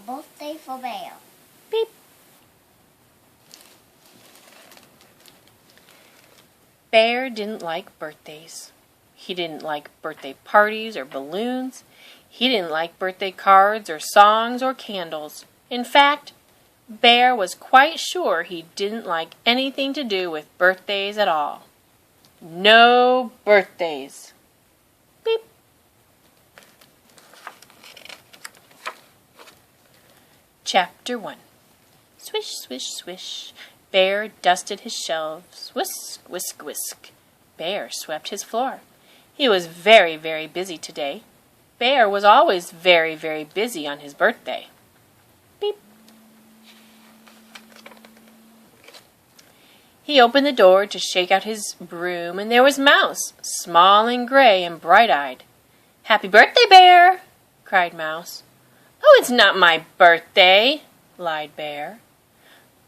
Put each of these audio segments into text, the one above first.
birthday for Bear. Beep. Bear didn't like birthdays. He didn't like birthday parties or balloons. He didn't like birthday cards or songs or candles. In fact, Bear was quite sure he didn't like anything to do with birthdays at all. No birthdays. Beep. Chapter 1. Swish, swish, swish. Bear dusted his shelves. Whisk, whisk, whisk. Bear swept his floor. He was very, very busy today. Bear was always very, very busy on his birthday. Beep. He opened the door to shake out his broom, and there was Mouse, small and gray and bright-eyed. "Happy birthday, Bear!" cried Mouse. "Oh, it's not my birthday," lied Bear.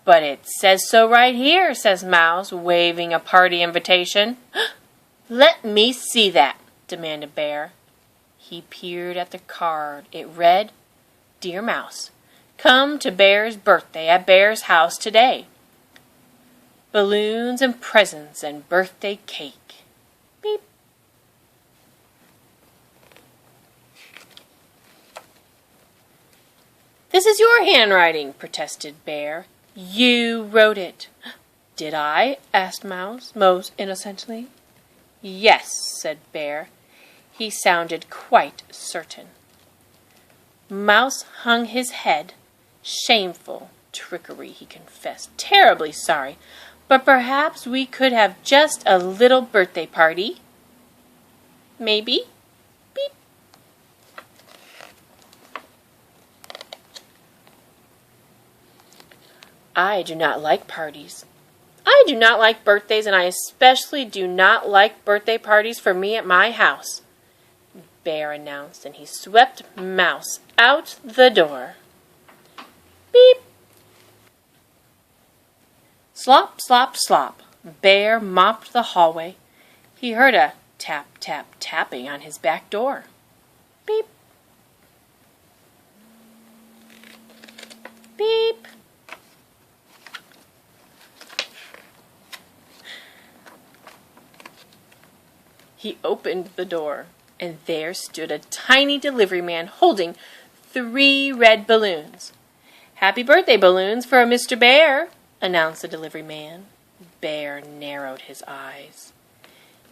"But it says so right here," says Mouse, waving a party invitation. "Let me see that," demanded Bear. He peered at the card. It read, "Dear Mouse, come to Bear's birthday at Bear's house today. Balloons and presents and birthday cake." Beep. "This is your handwriting," protested Bear. "You wrote it." "Did I?" asked Mouse, most innocently. "Yes," said Bear. He sounded quite certain. Mouse hung his head. "Shameful trickery," he confessed. "Terribly sorry, but perhaps we could have just a little birthday party. Maybe." Beep. "I do not like parties. I do not like birthdays, and I especially do not like birthday parties for me at my house," Bear announced, and he swept Mouse out the door. Beep. Slop, slop, slop. Bear mopped the hallway. He heard a tap, tap, tapping on his back door. Beep. Beep. He opened the door, and there stood a tiny delivery man holding 3 red balloons. "Happy birthday balloons for Mr. Bear," announced the delivery man. Bear narrowed his eyes.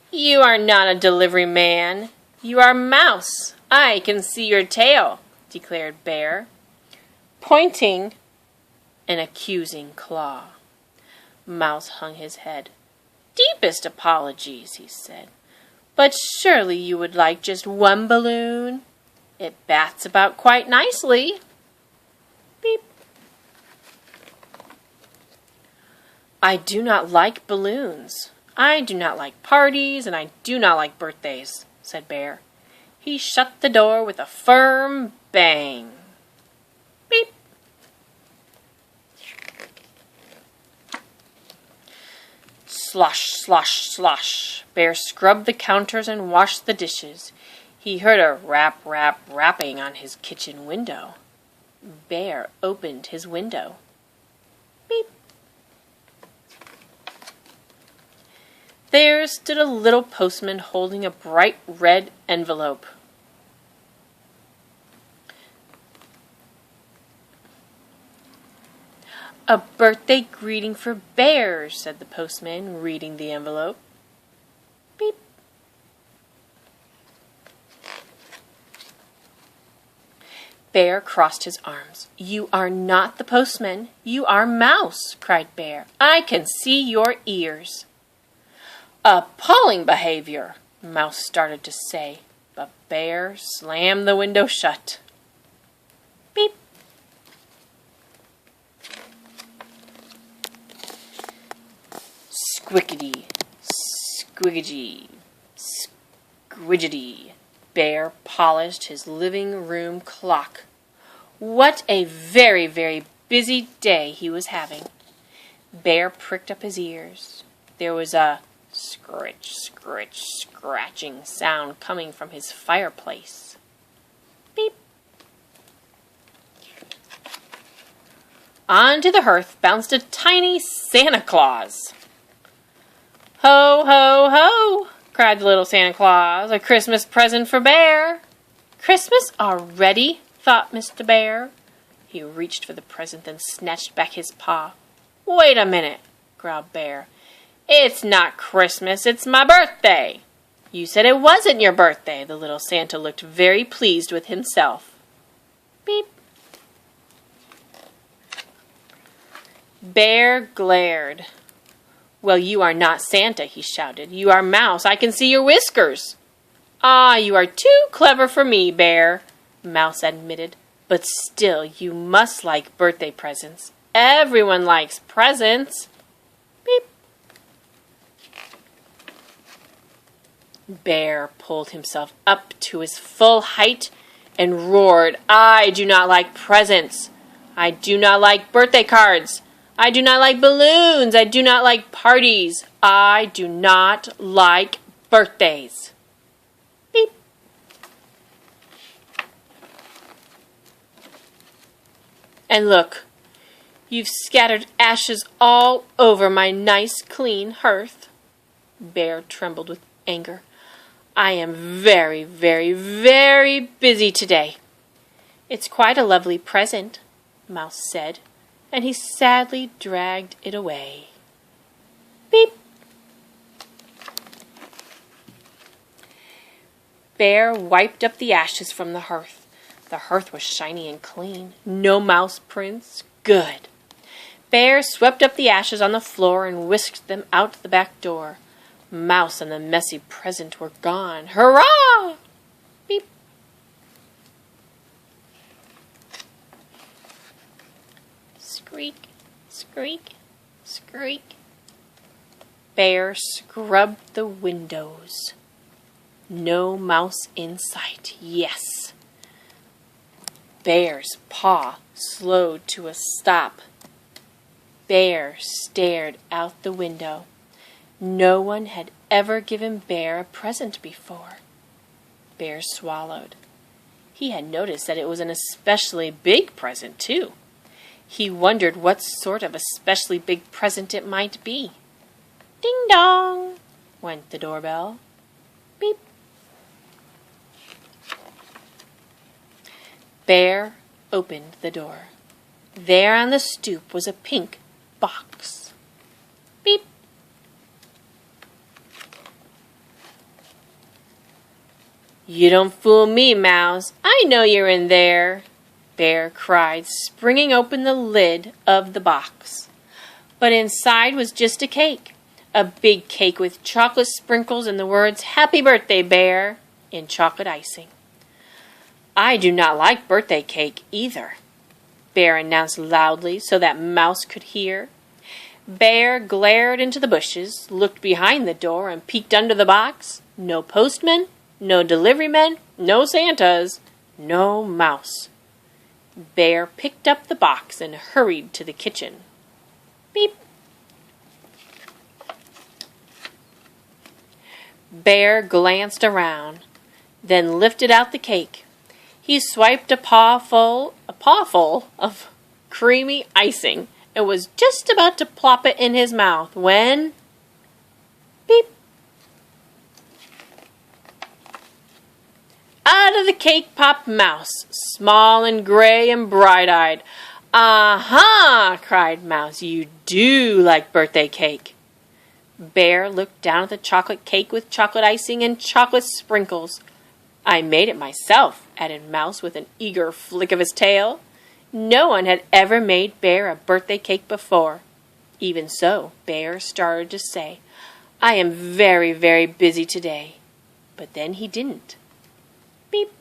"You are not a delivery man. You are Mouse. I can see your tail," declared Bear, pointing an accusing claw. Mouse hung his head. "Deepest apologies," he said. "But surely you would like just 1 balloon? It bats about quite nicely." Beep. "I do not like balloons. I do not like parties, and I do not like birthdays," said Bear. He shut the door with a firm bang. Beep. Slosh, slosh, slosh. Bear scrubbed the counters and washed the dishes. He heard a rap, rap, rapping on his kitchen window. Bear opened his window. Beep. There stood a little postman holding a bright red envelope. "A birthday greeting for Bear," said the postman, reading the envelope. Beep. Bear crossed his arms. "You are not the postman. You are Mouse," cried Bear. "I can see your ears." "Appalling behavior," Mouse started to say, but Bear slammed the window shut. Beep. Squiggity, squiggity, squidgety. Bear polished his living room clock. What a very, very busy day he was having. Bear pricked up his ears. There was a scritch, scritch, scratching sound coming from his fireplace. Beep. Onto the hearth bounced a tiny Santa Claus. "Ho, ho, ho!" cried the little Santa Claus. "A Christmas present for Bear." "Christmas already?" thought Mr. Bear. He reached for the present, then snatched back his paw. "Wait a minute," growled Bear. "It's not Christmas, it's my birthday." "You said it wasn't your birthday." The little Santa looked very pleased with himself. Beep. Bear glared. "Well, you are not Santa," he shouted. "You are Mouse. I can see your whiskers." "Ah, you are too clever for me, Bear," Mouse admitted. "But still, you must like birthday presents. Everyone likes presents." Beep. Bear pulled himself up to his full height and roared, "I do not like presents. I do not like birthday cards. I do not like balloons. I do not like parties. I do not like birthdays." Beep. "And look, you've scattered ashes all over my nice clean hearth." Bear trembled with anger. "I am very, very, very busy today." "It's quite a lovely present," Mouse said, and he sadly dragged it away. Beep. Bear wiped up the ashes from the hearth. The hearth was shiny and clean. No mouse prints. Good. Bear swept up the ashes on the floor and whisked them out the back door. Mouse and the messy present were gone. Hurrah! Beep. Squeak, squeak, squeak. Bear scrubbed the windows. No mouse in sight. Yes. Bear's paw slowed to a stop. Bear stared out the window. No one had ever given Bear a present before. Bear swallowed. He had noticed that it was an especially big present, too. He wondered what sort of especially big present it might be. Ding dong, went the doorbell. Beep. Bear opened the door. There on the stoop was a pink box. Beep. "You don't fool me, Mouse. I know you're in there," Bear cried, springing open the lid of the box. But inside was just a cake. A big cake with chocolate sprinkles and the words, "Happy Birthday, Bear," in chocolate icing. "I do not like birthday cake either," Bear announced loudly so that Mouse could hear. Bear glared into the bushes, looked behind the door, and peeked under the box. No postman, no deliverymen, no Santas, no mouse. Bear picked up the box and hurried to the kitchen. Beep. Bear glanced around, then lifted out the cake. He swiped a pawful of creamy icing and was just about to plop it in his mouth when... Beep. Out of the cake popped Mouse, small and gray and bright-eyed. "Aha!" cried Mouse. "You do like birthday cake." Bear looked down at the chocolate cake with chocolate icing and chocolate sprinkles. "I made it myself," added Mouse with an eager flick of his tail. No one had ever made Bear a birthday cake before. Even so, Bear started to say, "I am very, very busy today." But then he didn't. Beep.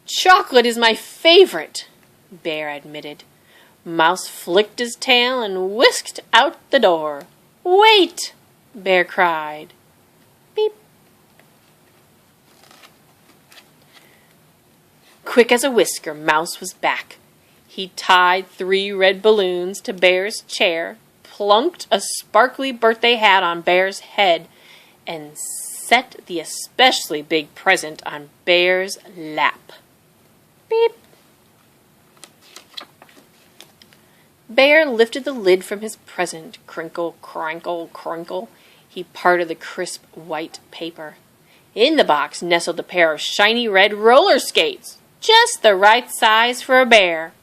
"Chocolate is my favorite," Bear admitted. Mouse flicked his tail and whisked out the door. "Wait!" Bear cried. Beep. Quick as a whisker, Mouse was back. He tied 3 red balloons to Bear's chair, plunked a sparkly birthday hat on Bear's head, and set the especially big present on Bear's lap. Beep. Bear lifted the lid from his present. Crinkle, crinkle, crinkle. He parted the crisp white paper. In the box nestled a pair of shiny red roller skates, just the right size for a bear.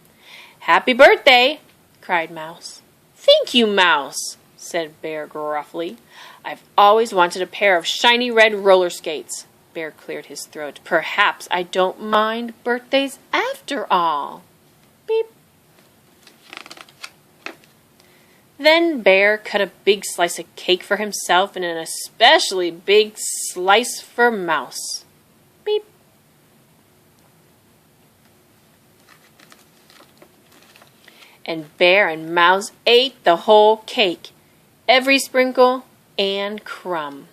"Happy birthday!" cried Mouse. "Thank you, Mouse," said Bear gruffly. "I've always wanted a pair of shiny red roller skates." Bear cleared his throat. "Perhaps I don't mind birthdays after all." Beep. Then Bear cut a big slice of cake for himself and an especially big slice for Mouse. Beep. And Bear and Mouse ate the whole cake, every sprinkle and crumb.